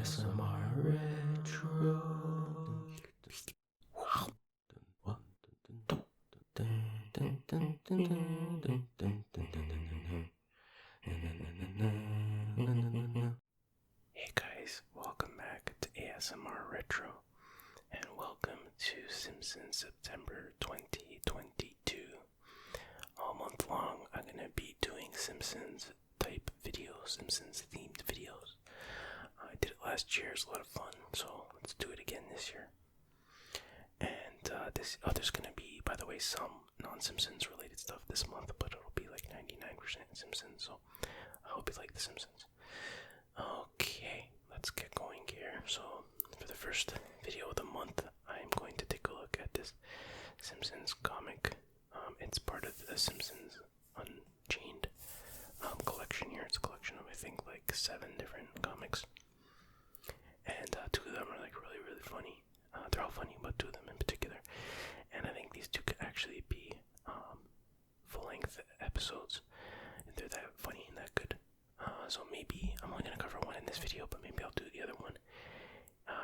ASMR Retro. Hey guys, welcome back to ASMR Retro, and welcome to Simpsons September 2022. All month long, I'm gonna be doing Simpsons type videos, Simpsons themed videos. I did it last year, it was a lot of fun, so let's do it again this year. And there's gonna be, by the way, some non-Simpsons related stuff this month, but it'll be like 99% Simpsons, so I hope you like The Simpsons. Okay, let's get going here. So, for the first video of the month, I'm going to take a look at this Simpsons comic. It's part of the Simpsons Unchained collection here. It's a collection of, I think, like 7 different comics. And 2 of them are like really, really funny. They're all funny, but 2 of them in particular. And I think these 2 could actually be full-length episodes. They're that funny and that good. So maybe I'm only going to cover one in this video, but maybe I'll do the other one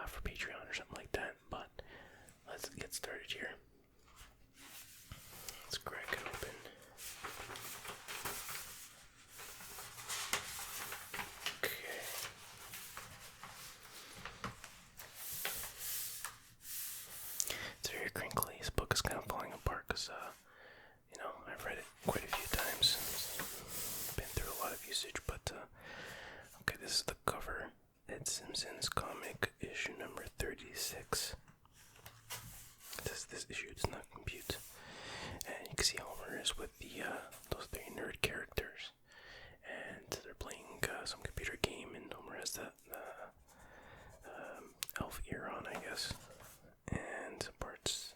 for Patreon or something like that. But let's get started here. Let's crack it open. Okay. It's very crinkly. This book is kind of falling apart because, I've read it quite a few times. It's been through a lot of usage, but, okay, this is the cover. It's Simpsons Comic issue number 36. This issue does not compute. And you can see Homer is with those 3 nerd characters. And they're playing some computer game, and Homer has the elf ear on, I guess. And Bart's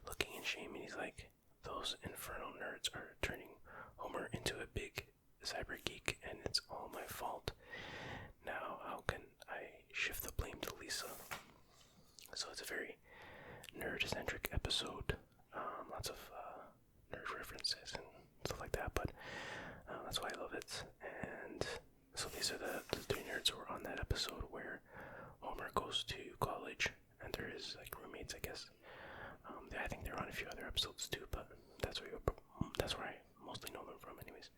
looking in shame, and he's like, those infernal nerds are turning Homer into a big cyber geek, and it's all my fault. Now, how can I shift the blame to Lisa? So it's a very nerd-centric episode. Lots of nerd references and stuff like that, but that's why I love it. And so these are the 3 nerds who were on that episode where Homer goes to college, and they're his roommates, I guess. I think they're on a few other episodes too, but that's where I mostly know them from, anyways.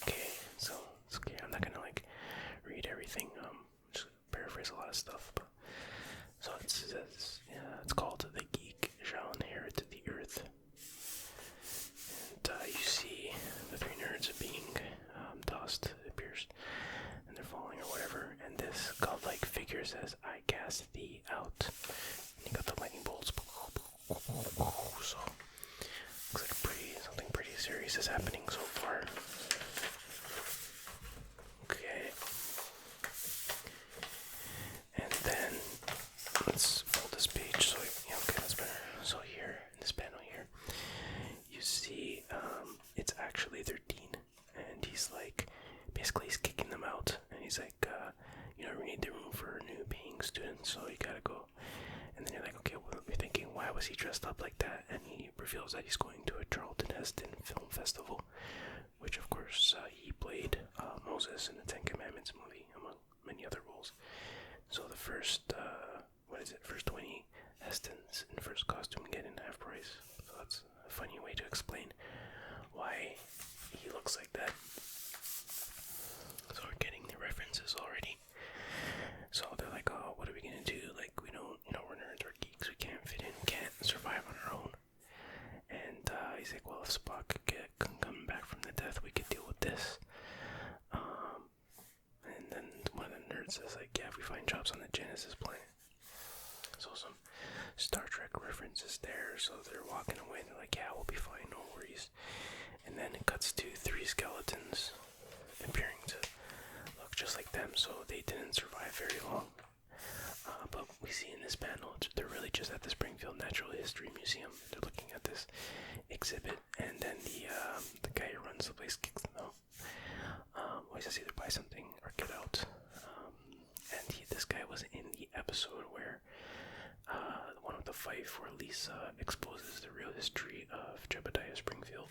Okay, so it's okay. I'm not gonna read everything. Just paraphrase a lot of stuff. But so it says, it's called "The Geek Shall Inherit the Earth," and you see the 3 nerds being tossed, it appears, and they're falling or whatever. And this godlike figure says, "I cast thee out." And you got the lightning bolts. So looks like something pretty serious is happening so far. Okay. And then let's fold this page. So okay, that's better. So here in this panel here, you see it's actually their dean, and he's basically he's kicking them out, and he's like, we need the room for new paying students, so you gotta go. And then you're like, okay, well, you're thinking, why was he dressed up like that? And he reveals that he's going to a Charlton Heston film festival, which of course he played Moses in the 10 Commandments movie, among many other roles. So the first 20 Hestons in first costume get in half price. So that's a funny way to explain why he looks like that. So we're getting the references already. So they're like, oh, what are we gonna do? We don't, we're nerds, we're geeks, we can't fit in, can't survive on our own. And he's like, well, if Spock could come back from the death, we could deal with this. And then one of the nerds says, yeah, if we find jobs on the Genesis planet. So some Star Trek references there. So they're walking away, and they're like, yeah, we'll be fine, no worries. And then it cuts to 3 skeletons appearing to look just like them, so they didn't survive very long. But we see in this panel, they're really just at the Springfield Natural History Museum. They're looking at this exhibit, and then the guy who runs the place kicks them out. He says either buy something or get out. And this guy was in the episode where one of the fight where Lisa exposes the real history of Jebediah Springfield.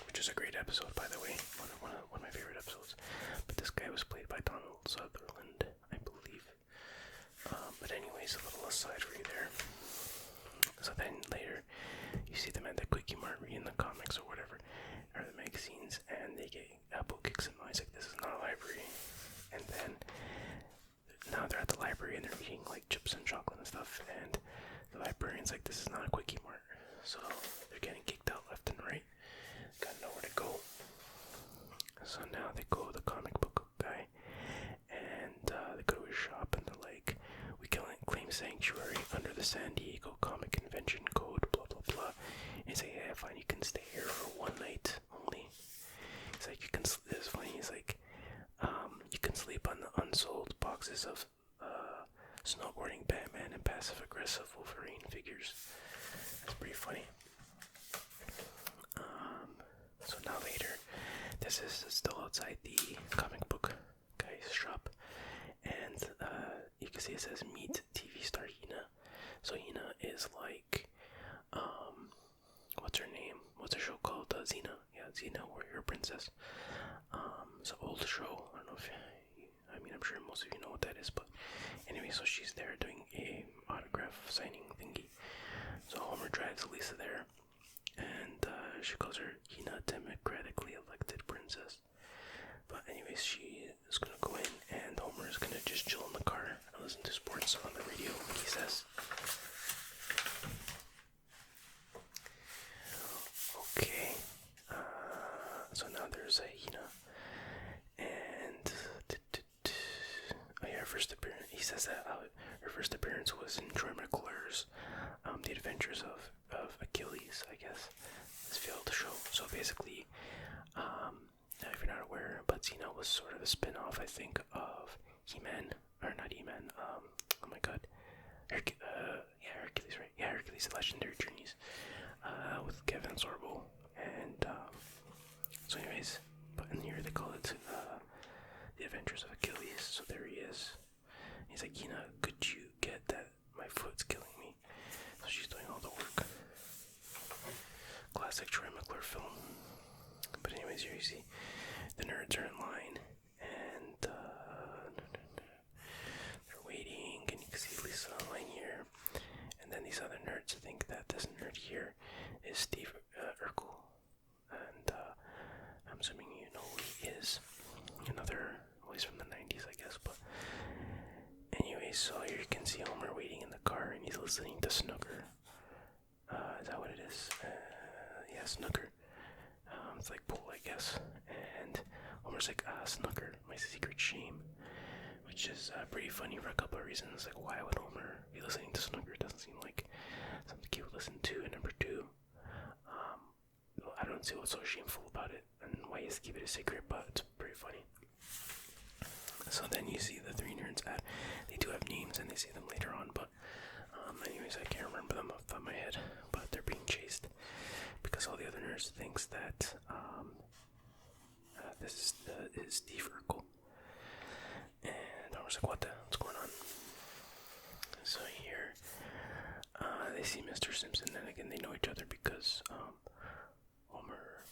Which is a great episode, by the way. One of my favorite episodes. library and they're eating like chips and chocolate and stuff, and the librarian's like, this is not a quickie mart. So they're getting kicked out left and right. Got nowhere to go. So now they go to the comic book guy, and they go to his shop, and they're like, we can claim sanctuary under the San Diego Comic Convention Code, blah blah blah. And he's like, yeah, fine, you can stay here for one night only. He's like, you can. It's funny. He's like, you can sleep on the unsold boxes of snowboarding Batman and passive-aggressive Wolverine figures. That's pretty funny. So now later, this is still outside the comic book guy's shop, and you can see it says meet TV star Hina. So Hina is like, what's her name? What's the show called? Xena. Yeah, Xena, Warrior Princess. It's an old show. I don't know if I'm sure most of you know what that is, but anyway, so she's there doing a autograph signing thingy. So Homer drags Lisa there, and she calls her Hina, democratically elected princess. But anyways, she is gonna go in, and Homer is gonna just chill in the car and listen to sports on the radio, he says. Okay, so now there's a Hina, and her first appearance. He says that her first appearance was in Troy McClure's The Adventures of Achilles, I guess. This failed show. So basically, if you're not aware, but Xena was sort of a spin-off, I think, of He-Man, or not He-Man. Oh my God, Hercules, right? Yeah, Hercules: The Legendary Journeys, with Kevin Sorbo, and so anyways, but in here they call it The Adventures of Achilles. So there he is. He's like, Hina, could you get that? My foot's killing me. So she's doing all the work. Classic Troy McClure film. But anyways, here you see the nerds are in line, and they're waiting, and you can see Lisa online here. And then these other nerds think that this nerd here is Steve Urkel, and I'm assuming you know who he is. Another, well, he's from the 90s, I guess, but anyways, so here you can see Homer waiting in the car, and he's listening to Snooker. Is that what it is? Yeah, Snooker. It's like pool, I guess. And Homer's like, Snooker, my secret shame. Which is pretty funny for a couple of reasons. Like, why would Homer be listening to Snooker? It doesn't seem like something he would listen to. And number two, I don't see what's so shameful about it, and why he has to keep it a secret, but it's pretty funny. So then you see the three nerds they do have names, and they see them later on, but anyways, I can't remember them off the top of my head, but they're being chased because all the other nerds thinks that this is Steve Urkel. And I was like, what's going on? So here, they see Mr. Simpson, and again, they know each other because Homer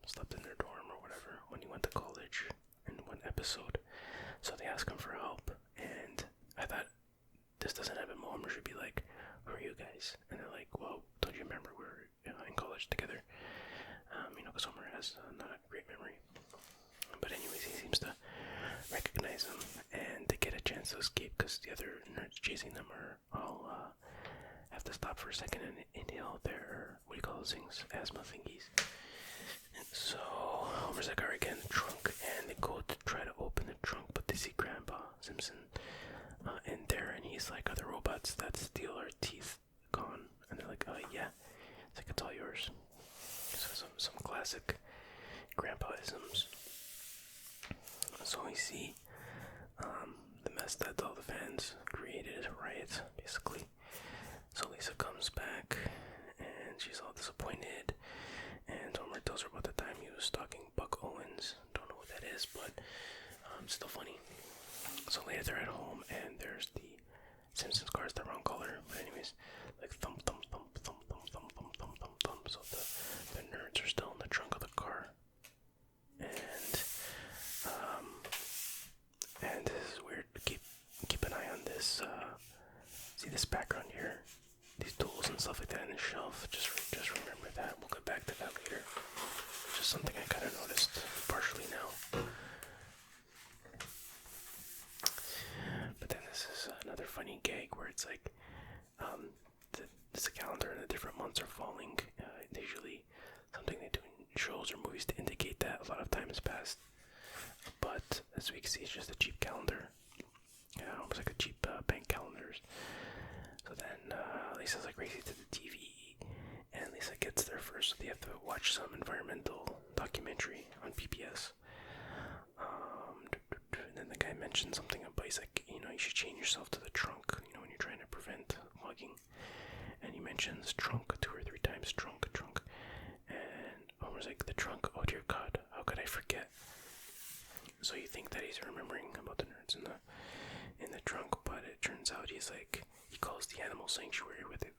slept in their dorm or whatever when he went to college in one episode. So they ask him for help, and I thought, this doesn't happen. Homer should be like, who are you guys? And they're like, well, don't you remember we're in college together? Because Homer has not a great memory. But anyways, he seems to recognize them, and they get a chance to escape because the other nerds chasing them are all have to stop for a second and inhale their, what do you call those things? Asthma thingies. And so Homer's like, alright, get in the trunk, and they go to try to open the trunk, but they see Grandpa Simpson in there, and he's like, are the robots that steal our teeth gone? And they're like, yeah. It's like, it's all yours. So some classic grandpa-isms. So we see the mess that all the fans created is a riot, basically. So Lisa comes back, and she's all disappointed, and Homer tells her about the time he was stalking Buck Owens. Don't know what that is, but still funny. So later they're at home, and there's the Simpsons cars, the wrong color, but anyways, like thump, thump, thump, thump, thump, thump, thump, thump, thump, thump. So the nerds are still in the trunk of the car, and this is weird. Keep an eye on this. See this background here, these tools and stuff like that in the shelf. Just remember that. We'll get back to that later. Just something I kind of noticed partially now. But then this is it's like there's a calendar and the different months are falling. Usually something they do in shows or movies to indicate that a lot of time has passed. But as we can see, it's just a cheap calendar. Yeah, almost like a cheap bank calendars. So then Lisa's like racing to the TV, and Lisa gets there first, so they have to watch some environmental documentary on PBS. And then the guy mentioned something about, he's like, you should chain yourself to the trunk, when you're trying to prevent mugging. And he mentions trunk 2 or 3 times, trunk. And Homer's like, the trunk, oh dear God, how could I forget? So you think that he's remembering about the nerds in the trunk, but it turns out he calls the animal sanctuary where they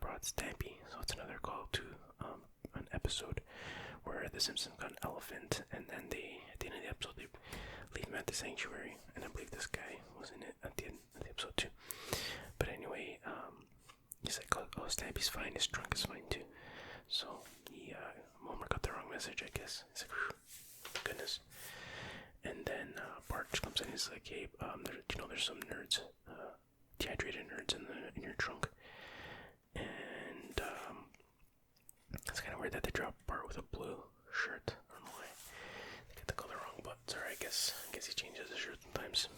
brought Stampy. So it's another call to an episode where the Simpsons got an elephant, and then at the end of the episode they leave him at the sanctuary, and I believe this guy was in it at the end of the episode too. But anyway, he's like, oh, Stampy's fine, his trunk is fine too. So Homer got the wrong message, I guess. He's like, goodness. And then Bart comes in. He's like, "Hey, there's some nerds, dehydrated nerds in your trunk." And it's kind of weird that they dropped Bart with a blue shirt. I don't know why they got the color wrong, but sorry. I guess he changes his shirt sometimes.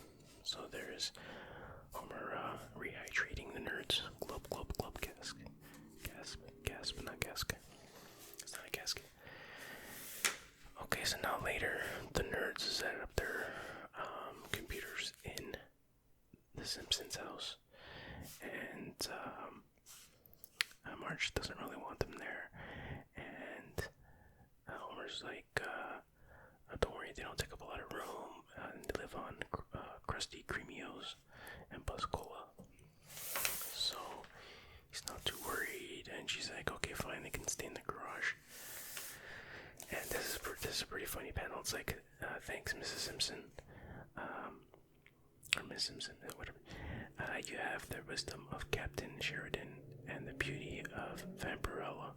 So there's Homer rehydrating the nerds. Glub, gasp, not gasp. It's not a gasket. Okay, so now later, the nerds set up their computers in the Simpsons house, and Marge doesn't really want them there, and Homer's like, don't worry, they don't take up a lot of room, and they live on Krusty Kremios and Buzz Cola, so he's not too worried, and she's like, okay, fine, they can stay in the garage. And this is a pretty funny panel. It's like, thanks, Mrs. Simpson, or Miss Simpson, whatever. You have the wisdom of Captain Sheridan and the beauty of Vampirella.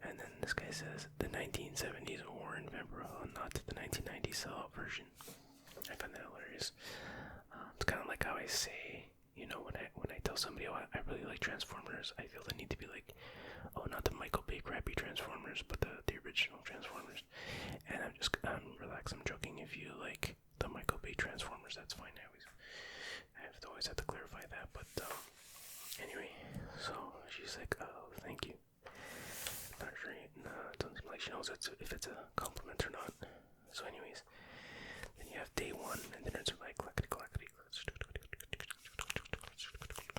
And then this guy says, the 1970s Warren Vampirella, not the 1990s sellout version. I find that hilarious. It's kind of like how I say, when I tell somebody, oh, I really like Transformers, I feel the need to be like, oh, not the Michael Bay crappy Transformers, but the original Transformers. And I'm relaxed, I'm joking. If you like the Michael Bay Transformers, that's fine. I have to clarify that, but anyway, so she's like, oh, thank you. Not sure, it doesn't seem like she knows if it's a compliment or not. So anyways, then you have day 1, and the nerds are like, clackety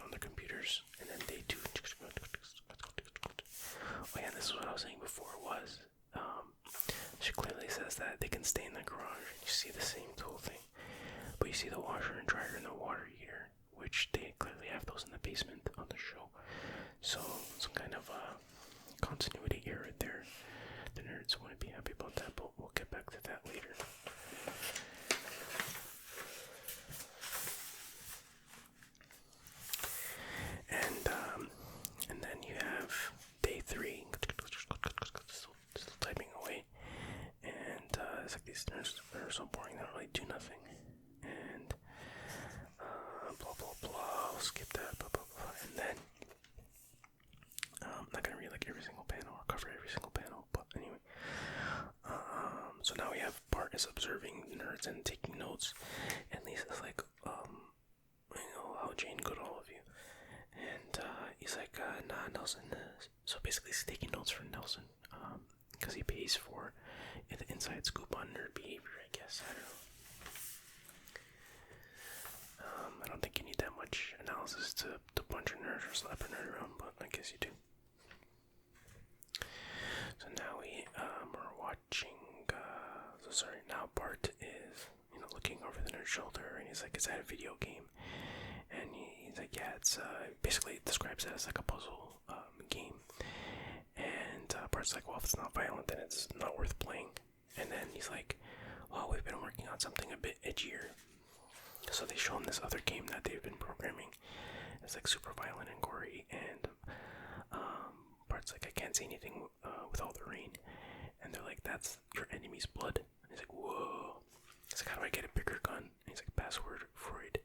on their computers, and then day 2, oh yeah, this is what I was saying before, was she clearly says that they can stay in the garage. You see the same tool thing, but you see the washer and dryer and the water heater, which they clearly have those in the basement on the show. So some kind of continuity error there. The nerds wouldn't be happy about that, but we'll get back to that later. And then you have day 3, still typing away, and it's like these nerds are so boring, they don't really do nothing, and blah blah blah, I'll skip that, blah blah blah, and then I'm not gonna read like every single panel or cover every single panel, but anyway, so now we have Bart is observing nerds and taking notes, and Lisa's like, how Jane good all of you. And he's like, nah, Nelson. So basically, he's taking notes from Nelson, because he pays for the inside scoop on nerd behavior, I guess. I don't know. I don't think you need that much analysis to punch a nerd or slap a nerd around, but I guess you do. So now we are watching. Now Bart is, looking over the nerd's shoulder, and he's like, "Is that a video game?" And he's like, yeah, it's basically describes it as like a puzzle game. And Bart's like, well, if it's not violent, then it's not worth playing. And then he's like, well, we've been working on something a bit edgier. So they show him this other game that they've been programming. It's like super violent and gory. And Bart's like, I can't say anything with all the rain. And they're like, that's your enemy's blood. And he's like, whoa. He's like, how do I get a bigger gun? And he's like, password Freud.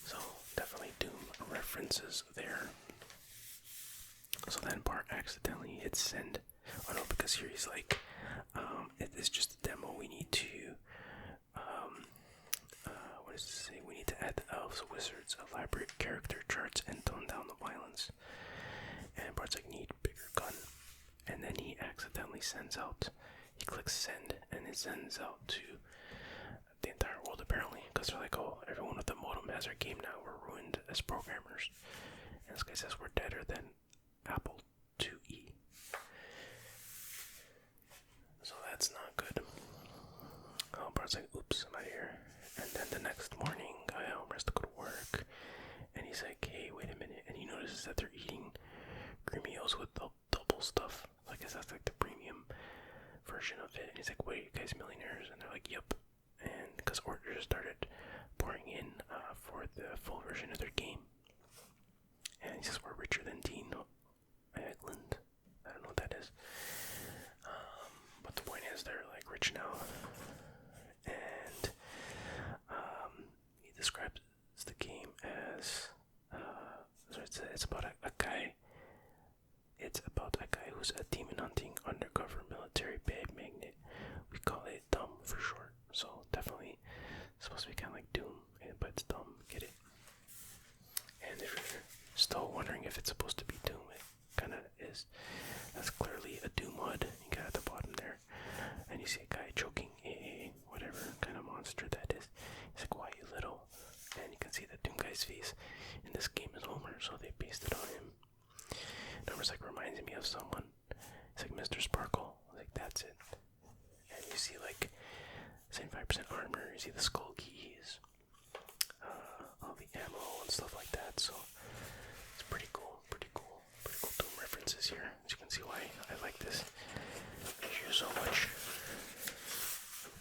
So definitely So then Bart accidentally hits send. Oh no, because here he's like, it is just a demo. We need to, what does it say? We need to add the elves, wizards, elaborate character charts, and tone down the violence. And Bart's like, need bigger gun. And then he accidentally sends out, he clicks send, and it sends out to the entire world apparently. Because they're like, oh, everyone with the modem has our game now. We're ruined as programmers. And this guy says we're deader than Apple IIe. So that's not good. Oh, Bart's like, oops, I'm out of here. And then the next morning, Homer has to go to work. And he's like, hey, wait a minute. And he notices that they're eating Creamios with double stuff. I guess that's like the premium version of it. And he's like, wait, you guys millionaires? And they're like, yep. And because orders started pouring in for the full version of their game. And he says, we're richer than Dean Egland. I don't know what that is. But the point is, they're like rich now. And he describes the game as it's about a guy. It's about a guy who's a demon hunting undercover military bag magnet. We call it dumb for short. So definitely supposed to be kind of like Doom, but it's dumb. Get it? And if you're still wondering if it's supposed to be Doom, it kind of is. That's clearly a Doom HUD. You got at the bottom there, and you see a guy choking a whatever kind of monster that is. He's like, "Why you little?" And you can see the Doom guy's face in this game is Homer, so they pasted on him. Homer's like, reminds me of someone. It's like Mr. Sparkle. Like, that's it. And you see like 75% armor. You see the skull keys, all the ammo and stuff like that. So it's pretty cool. Pretty cool Doom references here. As you can see why I like this issue so much.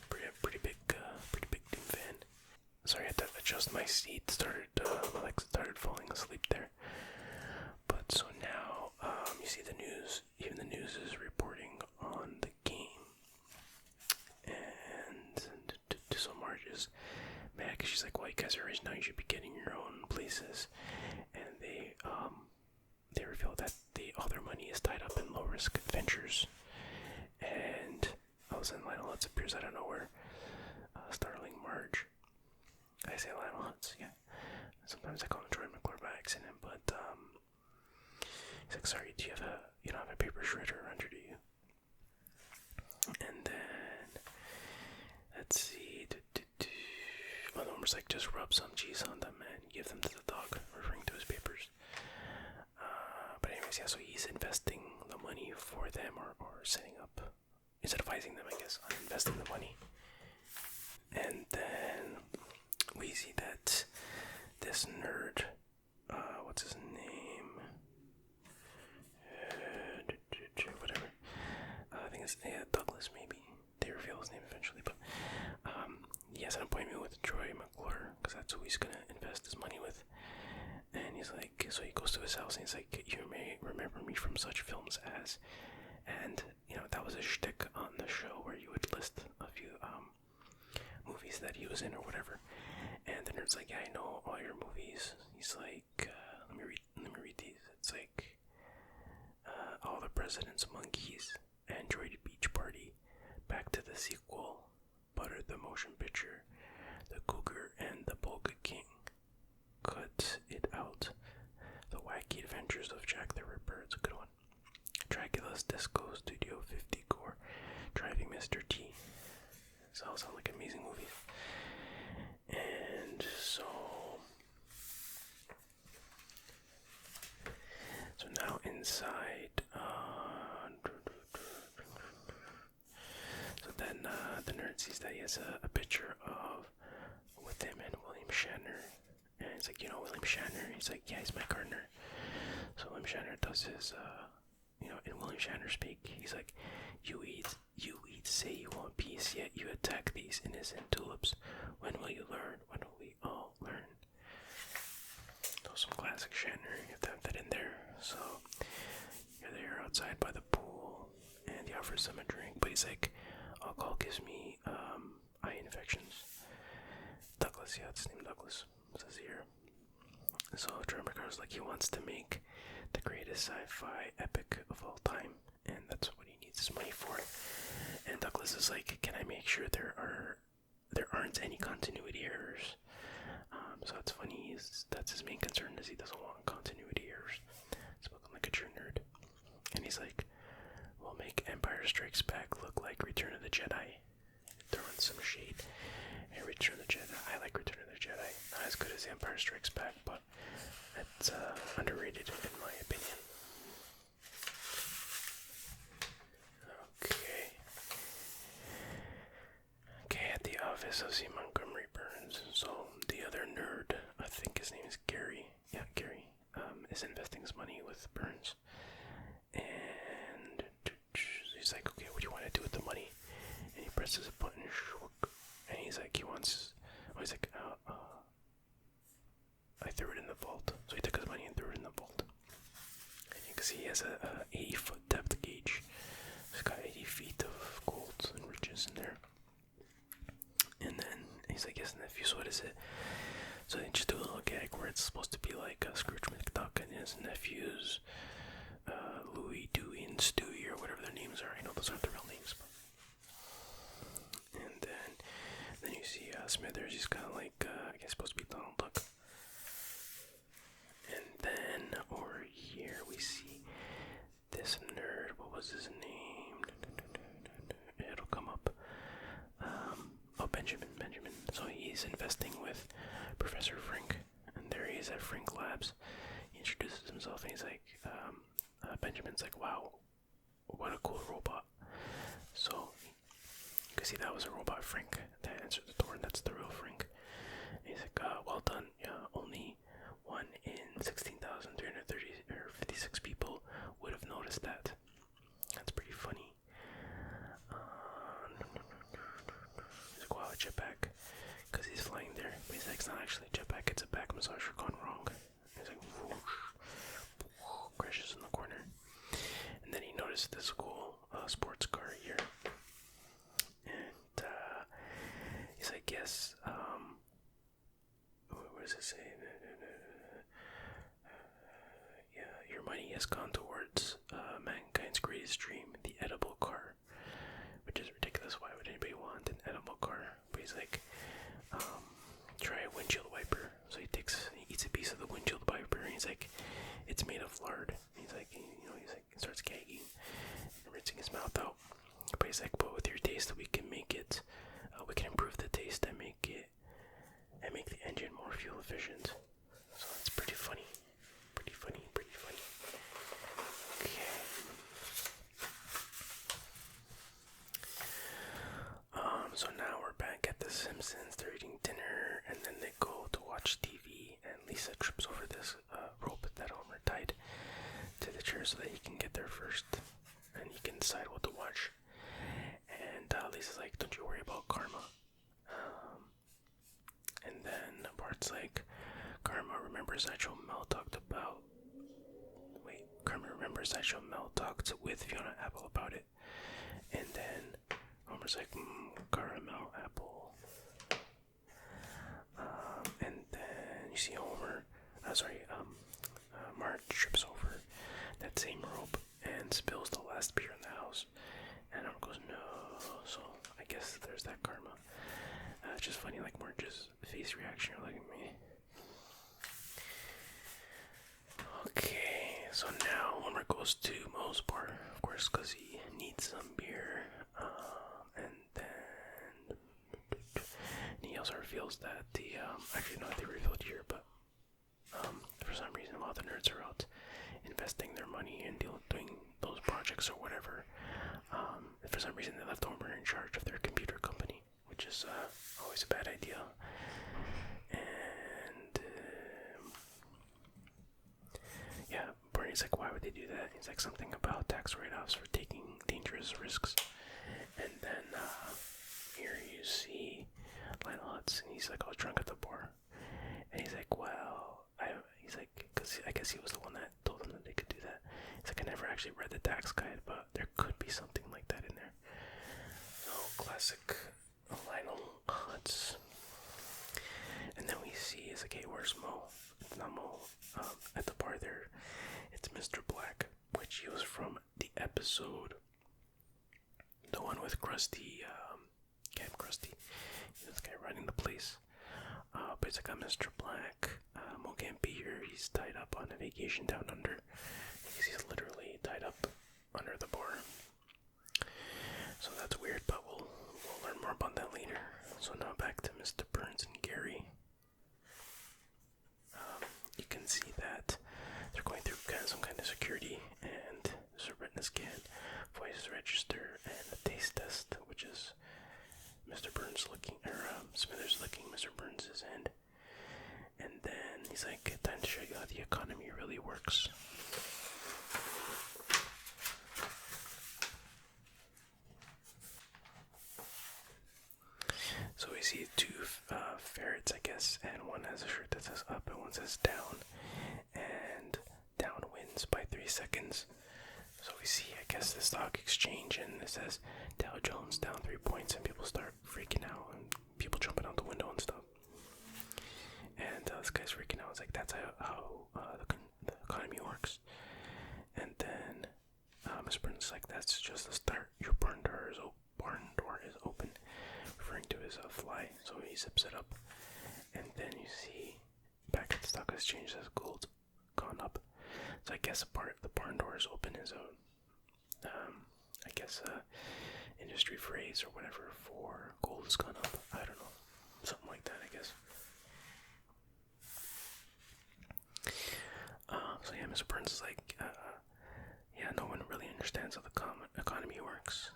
Pretty big Doom fan. Sorry, I had to adjust my seat. My legs started falling asleep there. But so now, you see the news. Even the news is reporting on the game. And so Marge is mad because she's like, well, you guys are rich now. You should be getting your own places. And they reveal that all their money is tied up in low-risk ventures. And all of a sudden, Lionel Hutz appears out of nowhere, startling Marge. I say Lionel Hutz, yeah. Sometimes I call him Troy McClure by accident, but he's like, sorry, you don't have a paper shredder under, do you? And then let's see. Homer's like, just rub some cheese on them and give them to the dog, referring to his papers. But anyways, yeah, so he's investing the money for them, or setting up, he's advising them, I guess, on investing the money. And then we see that this nerd, what's his name? Whatever. I think it's Douglas, maybe. They reveal his name eventually, but he has an appointment with Troy McClure, because that's who he's gonna invest his money with. And he's like, so he goes to his house and he's like, you may remember me from such films as, and that was a shtick on the show where you would list a few movies that he was in or whatever. And the nerd's like, yeah, I know all your movies. He's like, let me read these. It's like, All the President's Monkeys, Android Beach Party, Back to the Sequel, Butter the Motion Picture, The Cougar and the Polka King, Cut It Out, The Wacky Adventures of Jack the Ripper, it's a good one, Dracula's Disco Studio 50 Core, Driving Mr. T. These all sound like amazing movies. And so now inside, so then the nerd sees that he has a picture with him and William Shatner, and he's like, William Shatner? He's like, yeah, he's my partner. So William Shatner does his, in William Shatner speak, he's like, you eat, say you want peace, yet you attack these innocent tulips. When will you learn? When will we all learn? So some classic Shatner, you have to have that in there. So you're there outside by the pool, and he offers them a drink, but he's like, alcohol gives me eye infections. Douglas, yeah, it's named Douglas, it says here. So Trevor McCarthy's like, he wants to make the greatest sci-fi epic of all time, and that's what he needs his money for. And Douglas is like, can I make sure there aren't any continuity errors? So that's funny. That's his main concern, is he doesn't want continuity errors. Spoken like a true nerd. And he's like, we'll make Empire Strikes Back look like Return of the Jedi. Throwing some shade. And Return of the Jedi, I like Return of the Jedi. Not as good as Empire Strikes Back, but it's underrated in my opinion. Okay, at the office I see Montgomery Burns. So the other nerd, I think his name is Gary. Yeah, Gary, is investing his money with Burns. And he's like, okay, what do you want to do with the money? And he presses a button, and he's like, I threw it in the vault. So he took his money and threw it in the vault. And you can see he has a 80-foot depth gauge. He's got 80 feet of gold and riches in there. And then he's like, yes, nephew, so what is it? So they just do a little gag where it's supposed to be like Scrooge McDuck and his nephews, Louie, Dewey, and Stewie, or whatever their names are. I know those aren't their real names. But... And then you see Smithers. He's kind of like, I guess supposed to be Donald Duck. And then over here we see this nerd. What was his name? It'll come up. Benjamin. So he's investing with Professor Frink, and there he is at Frink Labs. He introduces himself, and he's like, Benjamin's like, wow, what a cool robot. So you can see that was a robot Frink that answered the door, and that's the real Frink. And he's like, well done. Only 1 in 16,330 or 56 people would have noticed that. That's pretty funny. He's like, wow, a jetpack, because he's flying there. But he's like, it's not actually a jetpack, it's a back massager gone wrong. He's like, whoosh, crashes in the corner. And then he noticed this cool sports car here. And he's like, yes, what does it say? Yeah, your money has gone towards mankind's greatest dream, the edible car. Which is ridiculous. Why would anybody want an edible car? But he's like, try a windshield wiper. So he eats a piece of the windshield wiper, and he's like, it's made of lard. He's like, he starts gagging and rinsing his mouth out. But he's like, but with your taste, we can improve the taste and make the engine more fuel efficient. So that's pretty funny. Okay. So now we're back at the Simpsons. They're eating dinner, and then they go to watch TV, and Lisa trips over this rope that Homer tied to the chair so that he can get there first, and he can decide what to watch. And Lisa's like, don't you worry about karma. And then Bart's like, Karma remembers that show Mel talked with Fiona Apple about it. And then Homer's like, caramel apple. And then you see Marge trips over that same rope and spills the last beer in the house. And Homer goes, no. So I guess there's that karma. It's just funny, like Marge's face reaction, like me. Okay, so now Homer goes to Moe's bar, of course, because he needs some beer. And then he also reveals that actually not they revealed here, but for some reason while the nerds are out investing their money and doing those projects or whatever, for some reason they left Homer in charge of their computer company, which is always a bad idea. And yeah, Barney's like, why would they do that? He's like, something about tax write-offs for taking dangerous risks. And then here you see Lionel Hutz, and he's like all drunk at the bar. And he's like, because I guess he was the one that told them that they could do that. He's like, I never actually read the tax guide, but there could be something like that in there. Oh, classic Lionel Hutz. And then we see, he's like, hey, where's Mo? And Namo at the bar there. It's Mr. Black, which he was from the episode, the one with Krusty, Camp Krusty. He was the guy running the place. But it's like a Mr. Black. Mo can't be here. He's tied up on a vacation down under. Because he's literally tied up under the bar. So that's weird, but we'll learn more about that later. So now back to Mr. Burns and Gary. You can see that they're going through some kind of security, and there's a retina scan, voice register, and a taste test, which is Mr. Burns licking, or Smithers licking Mr. Burns' hand. And then he's like, time to show you how the economy really works. So we see two ferrets, I guess, and one has a shirt that says up and one says down. And down wins by 3 seconds. So we see, I guess, the stock exchange, and it says Dow Jones down 3 points, and people start freaking out, and people jumping out the window and stuff. And this guy's freaking out. It's like, that's how the economy works. And then Mr. Burns is like, that's just the start. Your barn door is open, referring to his fly. So he zips it up, and then you see back at the stock exchange says gold's gone up. So I guess the barn door is open is industry phrase or whatever for gold has gone up. I don't know, something like that, I guess. So yeah, Mr. Burns is like, no one really understands how the economy works.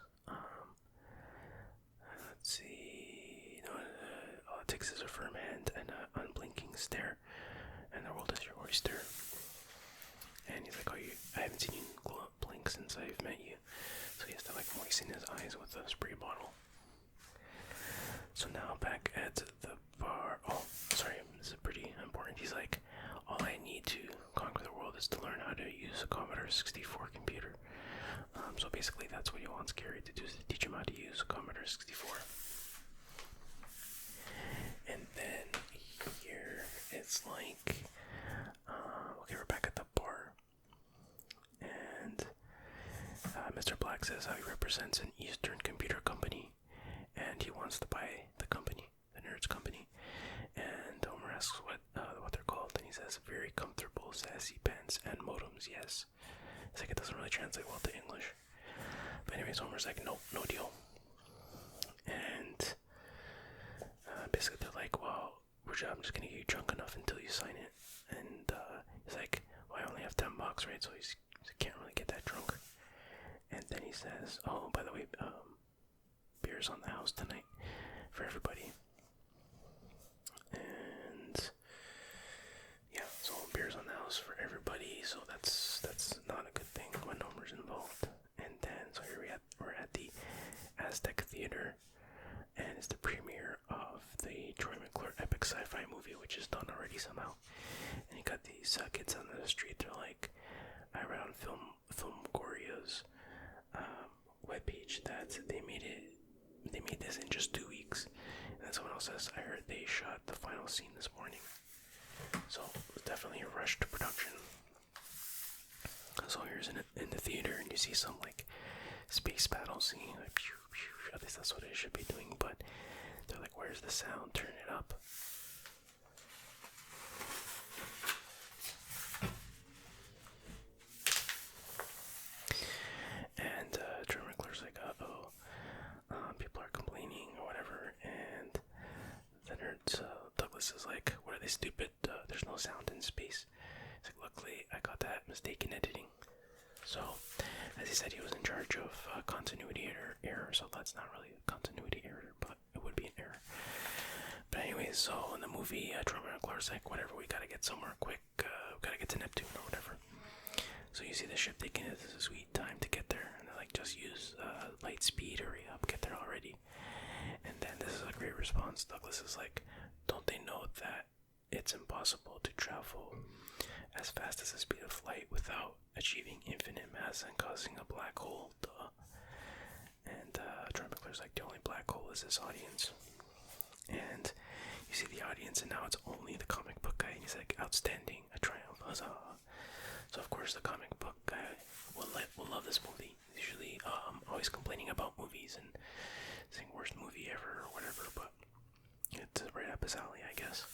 Let's see, all it takes is a firm hand and an unblinking stare, and the world is your oyster. And he's like, I haven't seen you blink since I've met you. So he has to like moisten his eyes with a spray bottle. So now back at the bar. Oh, sorry, this is pretty important. He's like, all I need to conquer the world is to learn how to use a Commodore 64 computer. So basically that's what he wants Gary to do, is to teach him how to use a Commodore 64. And then here it's like, okay, we're back at the bar. And Mr. Black says how he represents an Eastern computer company, and he wants to buy the company, the Nerds company. And Homer asks what they're called, and he says very comfortable, sassy pants and modems. Yes, it's like it doesn't really translate well to English. But anyways, Homer's like, nope, no deal. And basically they're like, well, I'm just gonna get you drunk enough until you sign it. And he's like, well, I only have $10, right? So he can't really get that drunk. And then he says, oh, by the way, beer's on the house tonight for everybody. And yeah, so beer's on the house for everybody. So that's not a good thing when Homer's involved. And then so here we're at the Aztec Theater, and it's the premiere of the Troy McClure epic sci-fi movie, which is done already somehow. And you got these kids on the street. They're like, I read on Filmgoria's webpage that they made this in just 2 weeks. And then someone else says, I heard they shot the final scene this morning. So it was definitely a rushed production. So here's in the theater, and you see some like space battle scene, like pew, pew. At least that's what it should be doing. But they're like, where's the sound? Turn it up. And Troy McClure's like, uh-oh, people are complaining or whatever. And the nerds, Douglas is like, what are they, stupid? There's no sound in space. He's like, luckily I got that mistake in editing. So, as he said, he was in charge of continuity error, so that's not really a continuity error, but it would be an error. But anyways, so in the movie, Troy McClure's like, whatever, we gotta get somewhere quick, we gotta get to Neptune or whatever. So you see the ship taking a sweet time to get there, and they're like, just use light speed, hurry up, get there already. And then this is a great response. Douglas is like, don't they know that it's impossible to travel as fast as the speed of light without achieving infinite mass and causing a black hole? Duh. And Troy McClure's like, the only black hole is this audience. And you see the audience, and now it's only the comic book guy, and he's like, outstanding, a triumph, huzzah. So of course the comic book guy will love this movie. Usually always complaining about movies and saying worst movie ever or whatever, but it's right up his alley, I guess.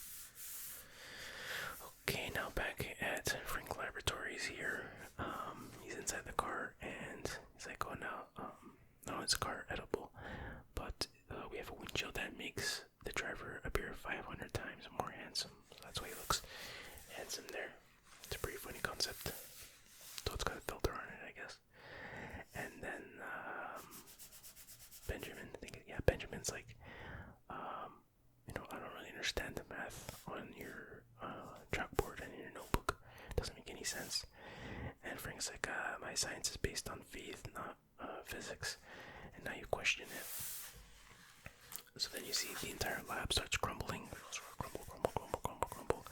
Okay, now back at Frank Laboratories here. He's inside the car and he's like, oh no, it's a car edible, but we have a windshield that makes the driver appear 500 times more handsome. So that's why he looks handsome there. It's a pretty funny concept. So it's got a filter on it, I guess. And then Benjamin's like, I don't really understand the math on your chalkboard and in your notebook. It doesn't make any sense. And Frank's like, my science is based on faith, not physics. And now you question it. So then you see the entire lab starts crumbling. Crumble.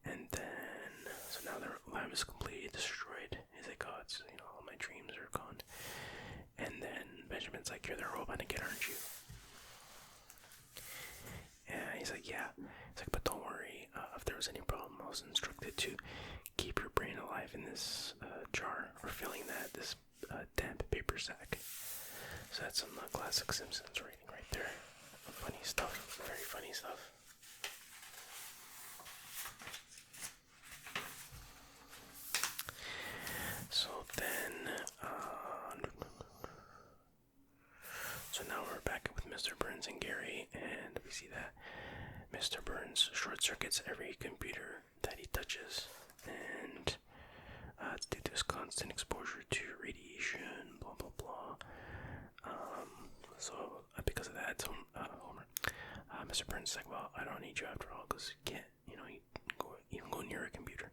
And then, so now the lab is completely destroyed. He's like, oh, it's, all my dreams are gone. And then Benjamin's like, you're the robot again, aren't you? And he's like, yeah. He's like, but don't worry. If there was any problem, I was instructed to keep your brain alive in this jar, or filling this damp paper sack. So that's some classic Simpsons writing right there. Funny stuff. Very funny stuff. So then, so now we're back with Mr. Burns and Gary, and we see that Mr. Burns short circuits every computer that he touches, and due to his constant exposure to radiation, blah blah blah. So because of that, Homer, Mr. Burns is like, well, I don't need you after all, because you can't, even go near a computer.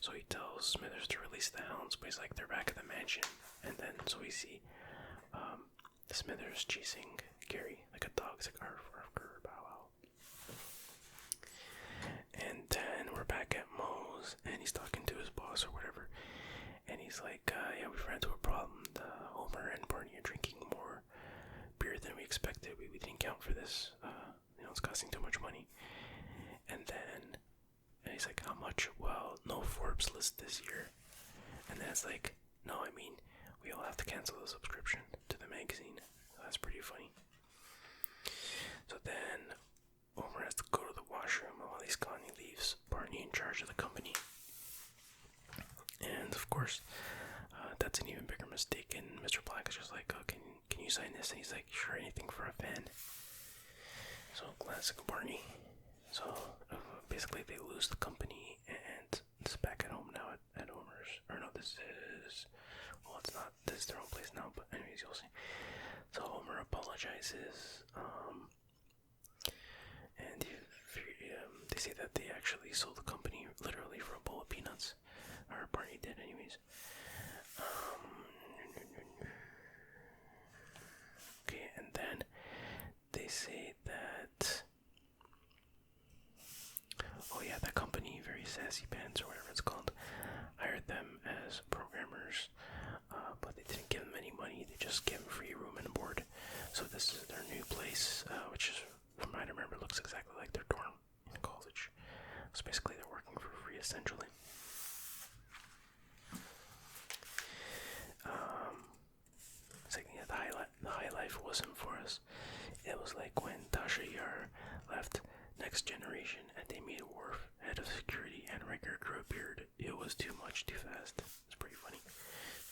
So he tells Smithers to release the hounds, but he's like, they're back at the mansion. And then, so we see Smithers chasing Gary like a dog. He's like, arf, arf, arf, bow, wow. And then we're back at Moe's, and he's talking to his boss or whatever. And he's like, yeah, we've ran into a problem. Homer and Barney are drinking more beer than we expected. We didn't count for this. It's costing too much money. And then he's like, how much? Well, no Forbes list this year. And then it's like, no, I mean, we all have to cancel the subscription to the magazine. So that's pretty funny. So then Homer has to go to the washroom, and while he's gone, he leaves Barney in charge of the company. And of course, that's an even bigger mistake. And Mr. Black is just like, oh, can you sign this? And he's like, sure, anything for a fan. So classic Barney. So basically they lose the company, and it's back at home now at Homer's. Or no, this is their own place now, but anyways, you'll see. So Homer apologizes, and they say that they actually sold the company literally for a bowl of peanuts. Or Barney did anyways. Okay, and then they say that, oh yeah, that company, Very Sassy Pants or whatever it's called, hired them as programmers, but they didn't give them any money. They just gave them free room and board. So this is their new place, which is, from what I remember, looks exactly like their dorm in college. So basically they're working for free essentially. It's like, yeah, the high life wasn't for us. It was like when Tasha Yar left Next Generation and they made Worf head of security and Riker grew a beard. It was too much, too fast. It's pretty funny.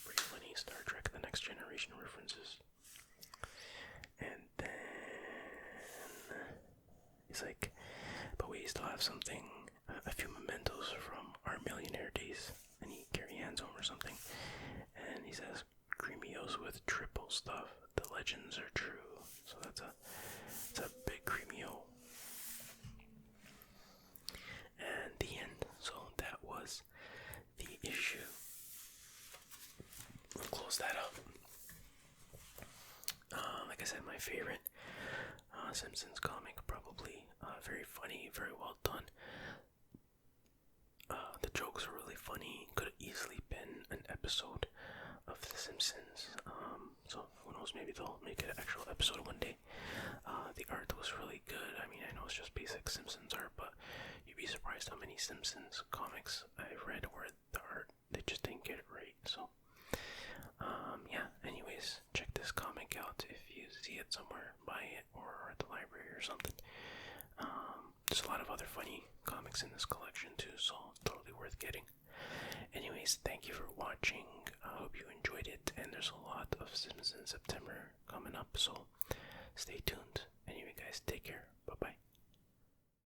Pretty funny Star Trek The Next Generation references. And then he's like, but we still have something, a few mementos from our millionaire days. And Gary hands over something, and he says, Creamios with triple stuff. The legends are true. So it's a big Creamio. And the end. So that was the issue. We'll close that up. Like I said, my favorite Simpsons comic, probably. Very funny, very well done. The jokes are really funny. Could have easily been an episode of The Simpsons. So who knows, maybe they'll make it an actual episode one day. The art was really good. I mean, I know it's just basic Simpsons art, but you'd be be surprised how many Simpsons comics I've read where the art, they just didn't get it right. So, yeah, anyways, check this comic out if you see it somewhere, buy it, or at the library or something. There's a lot of other funny comics in this collection too, so totally worth getting. Anyways, thank you for watching. I hope you enjoyed it, and there's a lot of Simpsons September coming up, so stay tuned. Anyway, guys, take care. Bye-bye.